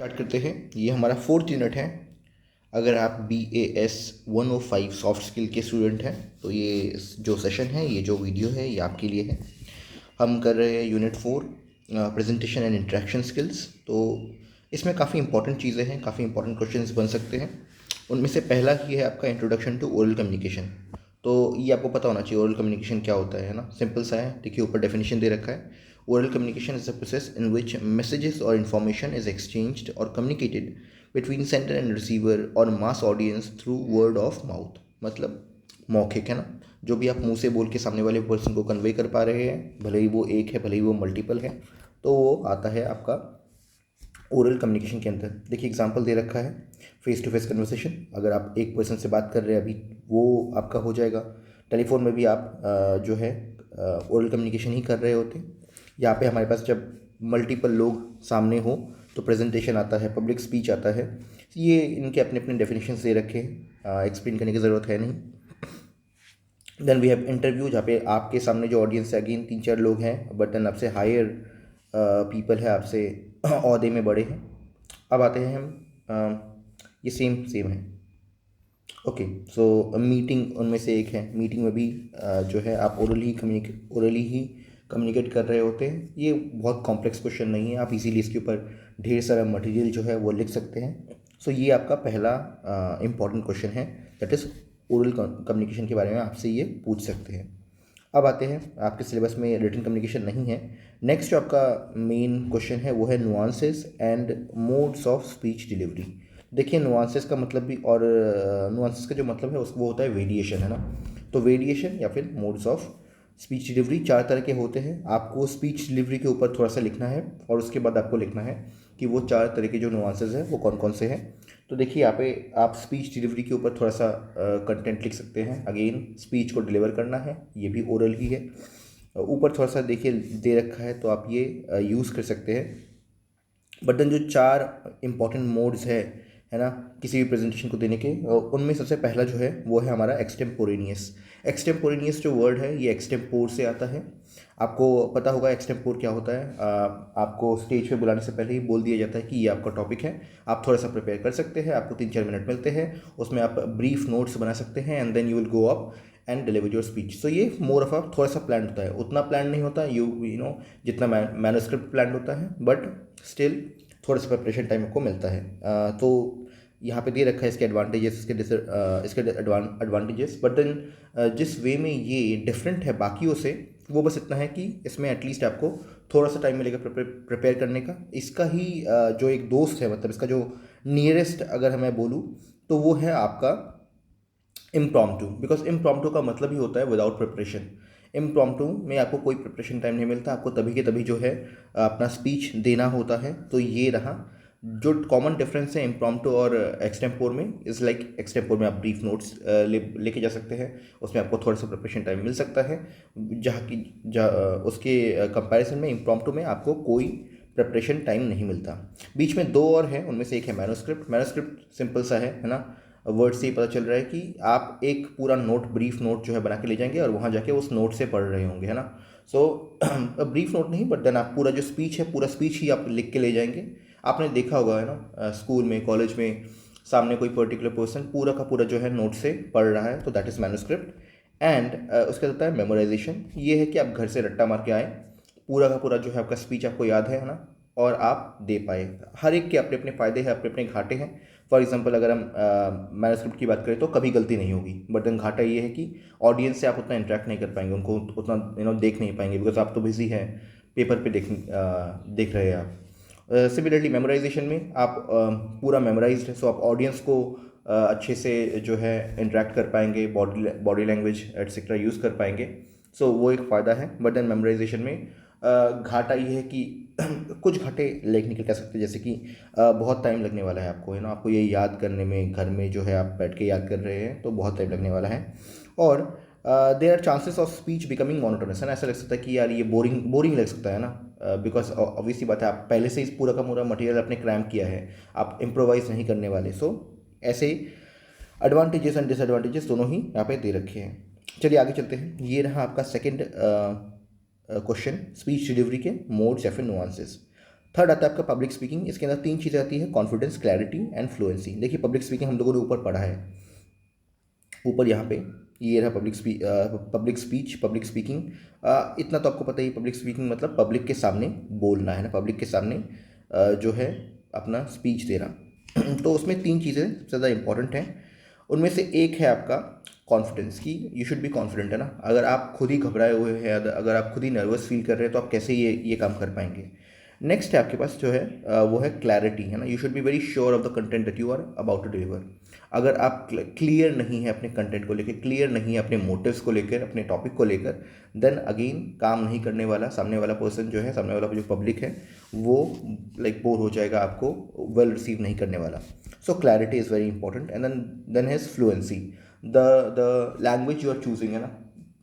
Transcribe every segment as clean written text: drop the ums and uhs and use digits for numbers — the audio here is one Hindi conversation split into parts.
स्टार्ट करते हैं। ये हमारा 4th यूनिट है। अगर आप BAS 105 सॉफ्ट स्किल के स्टूडेंट हैं तो ये जो सेशन है, ये जो वीडियो है, ये आपके लिए है। हम कर रहे हैं unit 4, presentation and interaction skills. तो इसमें काफ़ी इंपॉर्टेंट चीज़ें हैं, काफ़ी इंपॉर्टेंट क्वेश्चंस बन सकते हैं। उनमें से पहला ही है आपका इंट्रोडक्शन टू ओरल कम्युनिकेशन। तो ये आपको पता होना चाहिए ओरल कम्युनिकेशन क्या होता है ना। सिंपल सा है, देखिए ऊपर डेफिनेशन दे रखा है। Oral communication is a process in which messages और इन्फॉर्मेशन इज एक्सचेंज्ड और communicated between sender and receiver और mass audience through word of mouth. मतलब मौखिक है ना, जो भी आप मुंह से बोल के सामने वाले पर्सन को कन्वे कर पा रहे हैं, भले ही वो एक है, भले ही वो मल्टीपल है, तो वो आता है आपका ओरल कम्युनिकेशन के अंदर। देखिए एग्जांपल दे रखा है, फेस टू फेस कन्वर्सेशन। अगर आप एक पर्सन से बात कर रहे हैं अभी, वो आपका हो जाएगा। टेलीफोन में भी आप जो है ओरल कम्युनिकेशन ही कर रहे होते हैं। यहाँ पे हमारे पास जब मल्टीपल लोग सामने हो तो प्रेजेंटेशन आता है, पब्लिक स्पीच आता है। ये इनके अपने अपने डेफिनेशन दे रखे हैं, एक्सप्लेन करने की ज़रूरत है नहीं। देन वी हैव इंटरव्यू, जहाँ पे आपके सामने जो ऑडियंस है, अगेन 3-4 लोग हैं, बट देन आपसे हायर पीपल है, आपसे ओहदे में बड़े हैं। अब आते हैं हम, ये सेम सेम है। ओके, सो मीटिंग उनमें से एक है। मीटिंग में भी जो है आप ओरली ही कम्युनिकेट कर रहे होते हैं। ये बहुत कॉम्प्लेक्स क्वेश्चन नहीं है, आप इजीली इसके ऊपर ढेर सारा मटेरियल जो है वो लिख सकते हैं। सो ये आपका पहला इम्पॉर्टेंट क्वेश्चन है, दैट इज़ ओरल कम्युनिकेशन के बारे में आपसे ये पूछ सकते हैं। अब आते हैं, आपके सिलेबस में रिटन कम्युनिकेशन नहीं है। नेक्स्ट जो आपका मेन क्वेश्चन है वो है nuances and modes of speech delivery. देखिए नुआंसेस का मतलब भी, और नुआंसेस का जो मतलब है उसको वो होता है वेरिएशन, है ना। तो वेरिएशन या फिर मोड्स ऑफ स्पीच डिलीवरी 4 तरह के होते हैं। आपको स्पीच डिलीवरी के ऊपर थोड़ा सा लिखना है और उसके बाद आपको लिखना है कि वो 4 तरह के जो नुआंसेस हैं वो कौन कौन से हैं। तो देखिए यहाँ पे आप स्पीच डिलीवरी के ऊपर थोड़ा सा कंटेंट लिख सकते हैं। अगेन स्पीच को डिलीवर करना है, ये भी ओरल ही है। ऊपर थोड़ा सा देखिए दे रखा है, तो आप ये यूज़ कर सकते हैं। बट देन जो 4 इंपॉर्टेंट मोड्स है ना, किसी भी प्रेजेंटेशन को देने के, उनमें सबसे पहला जो है वो है हमारा एक्सटेम्पोरेनियस। एक्सटेम्पोरेनियस जो वर्ड है ये एक्सटेम्पोर से आता है। आपको पता होगा एक्सटेम्पोर क्या होता है। आपको स्टेज पे बुलाने से पहले ही बोल दिया जाता है कि ये आपका टॉपिक है, आप थोड़ा सा प्रिपेयर कर सकते हैं। आपको 3-4 मिनट मिलते हैं, उसमें आप ब्रीफ नोट्स बना सकते हैं and then you will go up and deliver your speech. So ये मोर ऑफ अ थोड़ा सा प्लान होता है, उतना प्लान नहीं होता यू नो जितना मैनूस्क्रिप्ट प्लान होता है, बट स्टिल थोड़ा सा प्रिपरेशन टाइम आपको मिलता है। तो यहाँ पे दे रखा है इसके एडवांटेजेस, इसके एडवांटेजेस। बट देन जिस वे में ये डिफरेंट है बाकियों से, वो बस इतना है कि इसमें एटलीस्ट आपको थोड़ा सा टाइम मिलेगा प्रिपेयर करने का। इसका ही जो एक दोस्त है, मतलब इसका जो नियरेस्ट अगर मैं बोलूँ, तो वो है आपका इम्प्रॉम्प्टू। बिकॉज इम्प्रॉम्प्टू का मतलब ही होता है विदाउट प्रिपरेशन। इम्प्रॉम्प्टू में आपको कोई प्रिपरेशन टाइम नहीं मिलता, आपको तभी के तभी जो है अपना स्पीच देना होता है। तो ये रहा जो कॉमन डिफरेंस है इम्प्रॉम्प्टू और एक्सटेम्पोर में। इज़ लाइक एक्सटेम्पोर में आप ब्रीफ नोट्स लेके जा सकते हैं, उसमें आपको थोड़ा सा प्रिपरेशन टाइम मिल सकता है, उसके कंपैरिजन में इम्प्रॉम्प्टू में आपको कोई प्रिपरेशन टाइम नहीं मिलता। बीच में 2 और हैं, उनमें से एक है मैनूस्क्रिप्ट। मैनूस्क्रिप्ट सिंपल सा है ना। वर्ड से ही पता चल रहा है कि आप एक पूरा नोट, ब्रीफ नोट जो है बना के ले जाएंगे और वहाँ जाके उस नोट से पढ़ रहे होंगे, है ना। सो ब्रीफ नोट नहीं, बट देन आप पूरा जो स्पीच है, पूरा स्पीच ही आप लिख के ले जाएंगे। आपने देखा होगा, है ना, स्कूल में, कॉलेज में, सामने कोई पर्टिकुलर पर्सन पूरा का पूरा जो है नोट से पढ़ रहा है, तो दैट इज़ मैनूस्क्रिप्ट। एंड उसके बाद होता है मेमोराइजेशन। ये है कि आप घर से रट्टा मार के आए, पूरा का पूरा जो है आपका स्पीच आपको याद है ना, और आप दे पाए। हर एक के अपने अपने फ़ायदे हैं, अपने अपने घाटे हैं। फॉर एग्जांपल अगर हम मैनूस्क्रिप्ट की बात करें तो कभी गलती नहीं होगी, बट देन घाटा ये है कि ऑडियंस से आप उतना इंटरेक्ट नहीं कर पाएंगे, उनको उतना देख नहीं पाएंगे, बिकॉज आप तो बिजी हैं, पेपर पे देख रहे हैं आप। सिमिलरली मेमोराइजेशन में आप पूरा मेमोराइज्ड है, सो आप ऑडियंस को अच्छे से जो है इंटरेक्ट कर पाएंगे, बॉडी लैंग्वेज एट्सेट्रा यूज़ कर पाएंगे। सो वो एक फ़ायदा है। बट देन मेमोराइजेशन में घाटा ये है कि कुछ घाटे लाइक निकल कह सकते हैं, जैसे कि बहुत टाइम लगने वाला है आपको, है ना, आपको ये याद करने में, घर में जो है आप बैठ के याद कर रहे हैं तो बहुत टाइम लगने वाला है। और there are chances of speech becoming monotonous, है ना। ऐसा लग सकता है कि यार ये बोरिंग बोरिंग लग सकता है ना, बिकॉज ऑब्वियसली बात है, आप पहले से इस पूरा का पूरा मटेरियल आपने क्रैम किया है, आप इम्प्रोवाइज नहीं करने वाले। सो ऐसे एडवांटेजेस एंड डिसएडवांटेजेस दोनों ही यहाँ पे दे रखे हैं। चलिए आगे चलते हैं। ये रहा आपका सेकंड क्वेश्चन, स्पीच डिलीवरी के मोड्स या फिर नुआंसेस। थर्ड आता है आपका पब्लिक स्पीकिंग। इसके अंदर 3 चीज़ें आती है, कॉन्फिडेंस, क्लैरिटी एंड फ्लुएंसी। देखिए पब्लिक स्पीकिंग हम लोगों ने ऊपर पढ़ा है, ऊपर यहाँ पे ये रहा पब्लिक स्पीच, पब्लिक स्पीकिंग। इतना तो आपको पता ही, पब्लिक स्पीकिंग मतलब पब्लिक के सामने बोलना है ना, पब्लिक के सामने जो है अपना स्पीच देना। तो उसमें 3 चीज़ें सबसे ज़्यादा इंपॉर्टेंट हैं। उनमें से एक है आपका कॉन्फिडेंस की, यू शुड बी कॉन्फिडेंट, है ना। अगर आप खुद ही घबराए हुए हैं, अगर आप खुद ही नर्वस फील कर रहे हैं तो आप कैसे ये काम कर पाएंगे। नेक्स्ट है आपके पास जो है वो है क्लैरिटी, है ना। You should be very sure of the content that you are about to deliver. अगर आप क्लियर नहीं है अपने कंटेंट को लेकर, क्लियर नहीं है अपने मोटिव्स को लेकर, अपने टॉपिक को लेकर, देन अगेन काम नहीं करने वाला सामने वाला पर्सन जो है, सामने वाला जो पब्लिक है वो लाइक बोर हो जाएगा, आपको वेल रिसीव नहीं करने वाला। So clarity is very important. And then has fluency, the language you are choosing, है ना।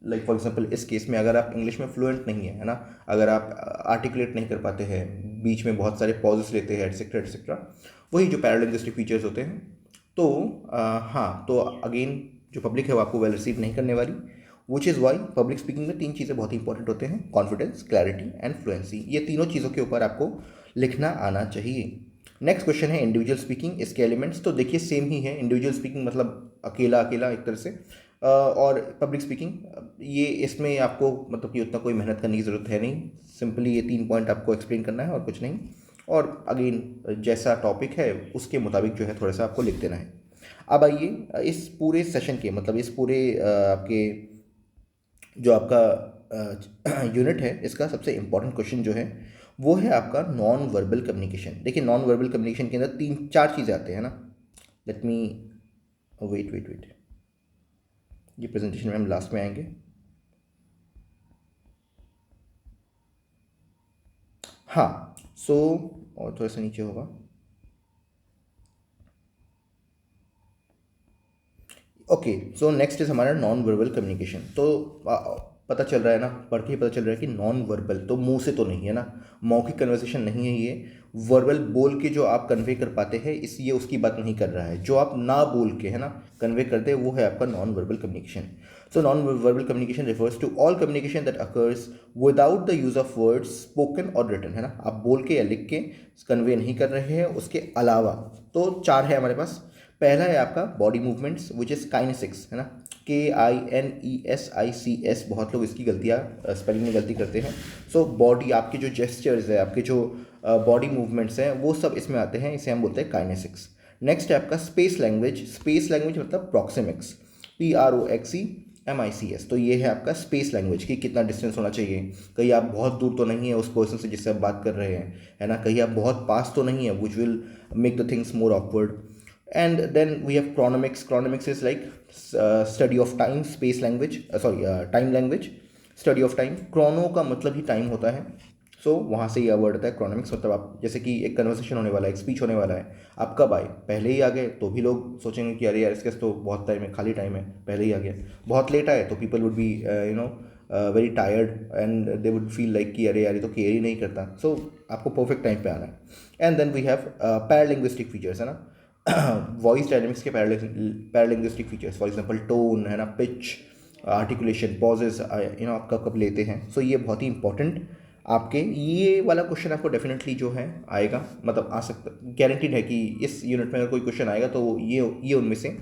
लाइक फॉर एग्जाम्पल इस केस में अगर आप इंग्लिश में फ्लुएंट नहीं है ना, अगर आप आर्टिकुलेट नहीं कर पाते हैं, बीच में बहुत सारे पॉजेस लेते हैं एटसेट्रा एटसेट्रा, वही जो पैरालिंग्विस्टिक फीचर्स होते हैं, तो हाँ, तो अगेन जो पब्लिक है वो आपको वेल रिसीव नहीं करने वाली। Which is why public speaking में 3 चीज़ें बहुत इंपॉर्टेंट होते हैं, कॉन्फिडेंस, क्लैरिटी एंड फ्लुएंसी। ये तीनों चीज़ों के ऊपर आपको लिखना आना चाहिए। नेक्स्ट क्वेश्चन है इंडिविजुअल स्पीकिंग, इसके एलिमेंट्स। तो देखिए सेम ही है, इंडिविजुअल स्पीकिंग मतलब अकेला अकेला एक तरह से, और पब्लिक स्पीकिंग ये इसमें आपको मतलब कि उतना कोई मेहनत करने की ज़रूरत है नहीं, सिंपली ये 3 पॉइंट आपको एक्सप्लेन करना है और कुछ नहीं। और अगेन जैसा टॉपिक है उसके मुताबिक जो है थोड़ा सा आपको लिख देना है। अब आइए इस पूरे सेशन के मतलब इस पूरे आपके जो आपका यूनिट है, इसका सबसे इम्पॉर्टेंट क्वेश्चन जो है वो है आपका नॉन वर्बल कम्युनिकेशन। देखिए नॉन वर्बल कम्युनिकेशन के अंदर 3-4 चीज़ें आते हैं ना। लेट मी वेट, ये प्रेजेंटेशन में हम लास्ट में आएंगे। हाँ, सो और थोड़ा सा नीचे होगा। ओके, सो नेक्स्ट इज हमारा नॉन वर्बल कम्युनिकेशन। तो पता चल रहा है ना, पढ़ के ही पता चल रहा है कि नॉन वर्बल तो मुंह से तो नहीं है ना, मौखिक कन्वर्सेशन नहीं है ये। वर्बल बोल के जो आप कन्वे कर पाते हैं, इस ये उसकी बात नहीं कर रहा है। जो आप ना बोल के, है ना, कन्वे करते हैं, वो है आपका non verbal communication. So non verbal communication refers to all communication that occurs without the use of words spoken और रिटन, है ना। आप बोल के या लिख के कन्वे नहीं कर रहे हैं, उसके अलावा। तो 4 है हमारे पास। पहला है आपका body movements which is kinesics, है ना, KINESICS। बहुत लोग इसकी गलतियाँ स्पेलिंग में गलती करते हैं। सो बॉडी, आपके जो जेस्चर्स है, आपके जो बॉडी मूवमेंट्स हैं, वो सब इसमें आते हैं, इसे हम बोलते हैं काइनेसिक्स। नेक्स्ट है आपका स्पेस लैंग्वेज। स्पेस लैंग्वेज मतलब प्रॉक्सिमिक्स, PROXEMICS। तो ये है आपका स्पेस लैंग्वेज कि कितना डिस्टेंस होना चाहिए, कहीं आप बहुत दूर तो नहीं है उस पर्सन से जिससे आप बात कर रहे हैं, है ना, कहीं आप बहुत पास तो नहीं है, which will make the things more awkward. And then we have chronomics. Chronomics is like study of time, space language, time language, study of time. Chrono का मतलब ही टाइम होता है। सो वहाँ से यह वर्ड आता है क्रोनोमिक्स। मतलब आप जैसे कि एक कन्वर्सेशन होने वाला है, एक स्पीच होने वाला है, आप कब आए, पहले ही आ गए तो भी लोग सोचेंगे कि अरे यार इसके तो बहुत टाइम है, खाली टाइम है, पहले ही आ गया। बहुत लेट आए तो people would be very tired and they would feel like कि अरे यार ये तो केयर ही नहीं करता। सो आपको परफेक्ट टाइम पे आना है। And then we have paralinguistic features, है ना, वॉइस डायनेमिक्स के paralinguistic features, for example tone, है ना, पिच, आर्टिकुलेशन, पॉजेस, आप कब लेते हैं। सो ये बहुत ही इंपॉर्टेंट आपके ये वाला क्वेश्चन आपको डेफिनेटली जो है आएगा, मतलब आ सकता, गारंटीड है कि इस यूनिट में अगर कोई क्वेश्चन आएगा तो ये उनमें से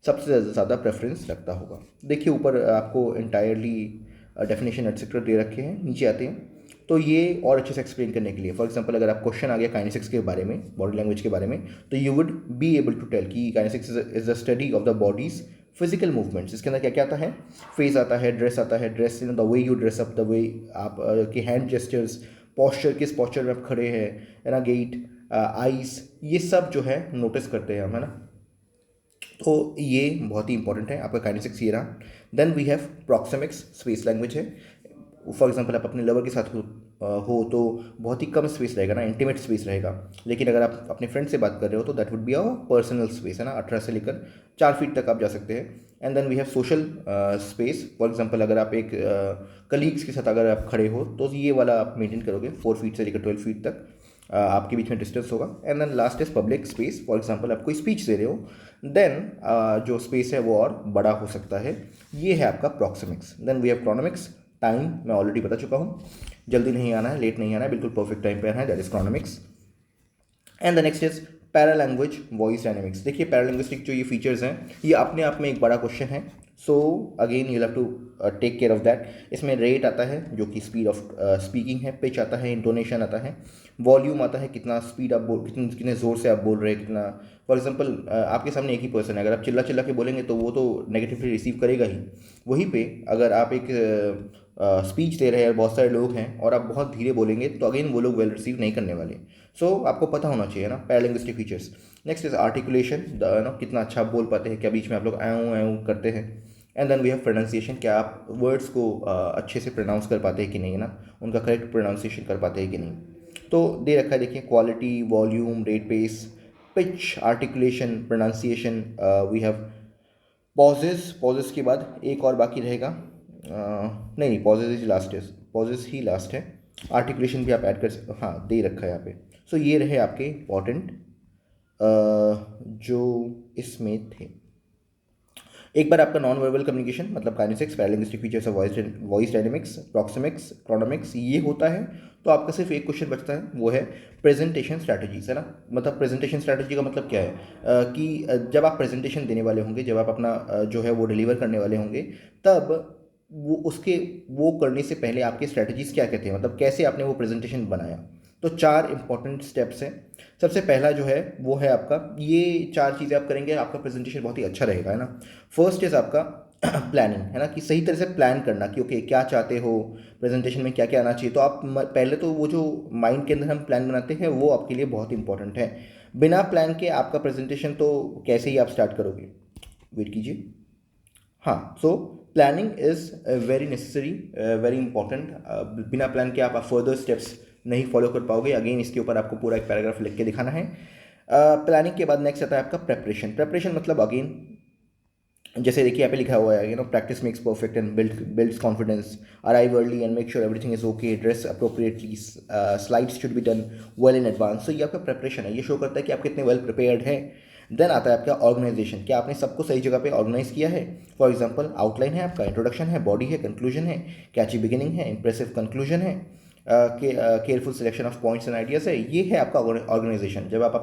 सबसे ज़्यादा प्रेफरेंस रखता होगा। देखिए ऊपर आपको इंटायरली डेफिनेशन एटसेट्रा दे रखे हैं, नीचे आते हैं। तो ये और अच्छे से एक्सप्लेन करने के लिए, फॉर एग्जांपल अगर आप क्वेश्चन आ गया काइनेसिक्स के बारे में, बॉडी लैंग्वेज के बारे में, तो you would be able to tell कि kinesics is the study of the body's physical movements. इसके अंदर क्या क्या आता है, फेस आता है, ड्रेस आता है, dress in the way you dress up, the way आप के हैंड जेस्चर्स, पॉस्चर, किस पॉस्चर में आप खड़े हैं, है ना, गेट, आइज, ये सब जो है नोटिस करते हैं हम, है ना। तो ये बहुत ही इंपॉर्टेंट है आपका काइनेसिक्स ये रहा। Then we have proxemics, space language है। फॉर एग्जांपल आप अपने लवर के साथ हो तो बहुत ही कम स्पेस रहेगा ना, इंटीमेट स्पेस रहेगा। लेकिन अगर आप अपने फ्रेंड से बात कर रहे हो तो that would be a personal space, है ना, 18 से लेकर 4 फीट तक आप जा सकते हैं। And then we have social space. For example अगर आप एक कलीग्स के साथ अगर आप खड़े हो तो ये वाला आप मेंटेन करोगे, 4 फीट से लेकर 12 फीट तक आपके बीच में डिस्टेंस होगा। And then last is public space. For example आप कोई स्पीच दे रहे हो, देन जो स्पेस है वो और बड़ा हो सकता है। ये है आपका proxemics. Then we have chronemics, time मैं ऑलरेडी बता चुका हूँ। जल्दी नहीं आना है, लेट नहीं आना है, बिल्कुल परफेक्ट टाइम पे आना है, that is chronemics. And the next is paralanguage voice dynamics. देखिए पैरालिंग्विस्टिक जो ये फीचर्स हैं ये अपने आप में एक बड़ा क्वेश्चन है, so again you have to take care of that. इसमें रेट आता है जो कि स्पीड ऑफ स्पीकिंग है, पिच आता है, इंटोनेशन आता है, वॉल्यूम आता है, कितना स्पीड आप बोल, कितने ज़ोर से आप बोल रहे हैं, कितना। फॉर एग्जांपल आपके सामने एक ही पर्सन है, अगर आप चिल्ला चिल्ला के बोलेंगे तो वो तो नेगेटिवली रिसीव करेगा ही। वहीं पे अगर आप एक स्पीच दे रहे हैं, बहुत सारे लोग हैं और आप बहुत धीरे बोलेंगे तो अगेन वो लोग वेल रिसीव नहीं करने वाले। सो आपको पता होना चाहिए ना paralinguistic features. Next is articulation, कितना अच्छा आप बोल पाते हैं, क्या बीच में आप लोग ऐ करते हैं। And then we have pronunciation, क्या आप वर्ड्स को अच्छे से प्रोनाउंस कर पाते हैं कि नहीं, ना उनका करेक्ट प्रोनाउंसिएशन कर पाते हैं कि नहीं। तो दे रखा है देखिए, quality, volume, rate, pace, pitch, articulation, pronunciation. We have pauses, pauses के बाद एक और बाकी रहेगा, नहीं पॉजेज ही लास्ट है, पॉजेज ही लास्ट है। आर्टिकुलेशन भी आप ऐड कर सकते, हाँ दे रखा है यहाँ पे। सो ये रहे आपके इम्पॉर्टेंट जो इसमें थे। एक बार आपका नॉन वर्बल कम्युनिकेशन मतलब kinesics, paralinguistic features of voice dynamics, proxemics, chronemics ये होता है, तो आपका सिर्फ एक क्वेश्चन बचता है, वो है प्रेजेंटेशन स्ट्रैटेजीज, है ना। मतलब प्रेजेंटेशन स्ट्रैटेजी का मतलब क्या है, जब आप प्रेजेंटेशन देने वाले होंगे, जब आप अपना जो है वो डिलीवर करने वाले होंगे, तब वो करने से पहले आपके स्ट्रैटेजीज क्या कहते हैं, मतलब कैसे आपने वो प्रेजेंटेशन बनाया। तो 4 इंपॉर्टेंट स्टेप्स हैं। सबसे पहला जो है वो है आपका, ये 4 चीज़ें आप करेंगे आपका प्रेजेंटेशन बहुत ही अच्छा रहेगा, है ना। फर्स्ट इज़ आपका प्लानिंग, है ना, कि सही तरह से प्लान करना कि ओके क्या चाहते हो, प्रेजेंटेशन में क्या क्या आना चाहिए। तो आप पहले तो वो जो माइंड के अंदर हम प्लान बनाते हैं वो आपके लिए बहुत इंपॉर्टेंट है। बिना प्लान के आपका प्रेजेंटेशन तो कैसे ही आप स्टार्ट करोगे, वेट कीजिए। हाँ, so planning is very necessary, very important. बिना प्लान के आप फर्दर स्टेप्स नहीं फॉलो कर पाओगे। अगेन इसके ऊपर आपको पूरा एक पैराग्राफ लिख के दिखाना है। प्लानिंग के बाद नेक्स्ट आता है आपका प्रेपरेशन। प्रेपरेशन मतलब अगेन जैसे देखिए यहाँ पे लिखा हुआ है, practice makes perfect and builds confidence, arrive early and make sure everything is okay, dress appropriately, slides should be done well in advance. तो ये आपका प्रेपरेशन है, ये शो करता है कि आप कितने वेल प्रिपेयर्ड हैं। देन आता है आपका ऑर्गेनाइजेशन, क्या आपने सबको सही जगह पे ऑर्गेनाइज किया है। फॉर एग्जांपल आउटलाइन है आपका, इंट्रोडक्शन है, बॉडी है, कंक्लूजन है, कैची बिगिनिंग है, इंप्रेसिव कंक्लूजन है, careful selection of points and ideas है। ये है आपका ऑर्गेनाइजेशन। जब आप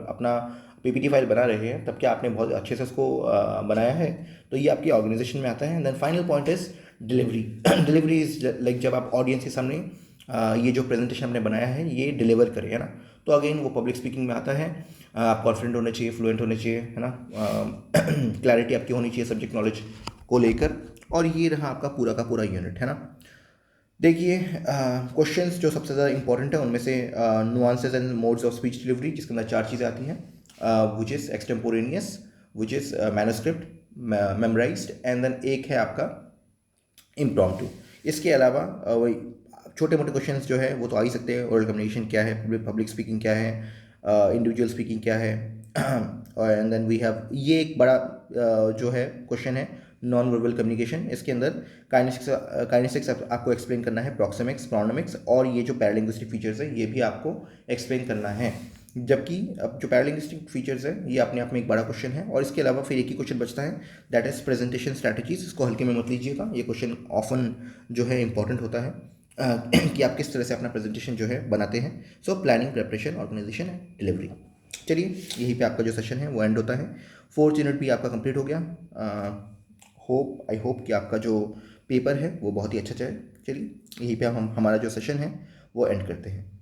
अपना पीपीटी फाइल बना रहे हैं तब क्या आपने बहुत अच्छे से उसको बनाया है, तो ये आपकी ऑर्गेनाइजेशन में आता है। Then final point is delivery. Delivery is like जब आप ऑडियंस के सामने ये जो प्रेजेंटेशन आपने बनाया है ये डिलीवर करें, है ना। तो अगेन वो पब्लिक स्पीकिंग में आता है। आप कॉन्फिडेंट होने चाहिए, फ्लुएंट होने चाहिए, है ना, क्लैरिटी आपकी होनी चाहिए सब्जेक्ट नॉलेज को लेकर। और ये रहा आपका पूरा का पूरा यूनिट, है ना। देखिए क्वेश्चंस जो सबसे ज़्यादा इंपॉर्टेंट है उनमें से nuances and modes of speech delivery, जिसके अंदर 4 चीज़ें आती हैं, which is extemporaneous, which is manuscript, memorized, and then एक है आपका इम्प्रॉम्प्टू। इसके अलावा वही छोटे मोटे क्वेश्चंस जो है वो तो आ ही सकते हैं। ओरल कम्युनिकेशन क्या है, पब्लिक स्पीकिंग क्या है, इंडिविजुअल स्पीकिंग क्या है, और एंड देन वी हैव ये एक बड़ा जो है क्वेश्चन है नॉन वर्बल कम्युनिकेशन। इसके अंदर काइनेसिक्स आपको एक्सप्लेन करना है, प्रॉक्सिमिक्स, क्रोनोमिक्स, और ये जो पैरालिंग्विस्टिक फीचर्स है ये भी आपको एक्सप्लेन करना है। जबकि अब जो पैरालिंग्विस्टिक फीचर्स है ये अपने आप में एक बड़ा क्वेश्चन है। और इसके अलावा फिर एक ही क्वेश्चन बचता है, दैट इज प्रेजेंटेशन स्ट्रैटेजीज। इसको हल्के में मत लीजिएगा, ये क्वेश्चन ऑफन जो है इंपॉर्टेंट होता है कि आप किस तरह से अपना प्रेजेंटेशन जो है बनाते हैं। So planning, preparation, organisation and delivery. चलिए यहीं पे आपका जो सेशन है वो एंड होता है। 4th यूनिट भी आपका कंप्लीट हो गया। आई होप कि आपका जो पेपर है वो बहुत ही अच्छा जाए। चलिए यहीं पे हम हमारा जो सेशन है वो एंड करते हैं।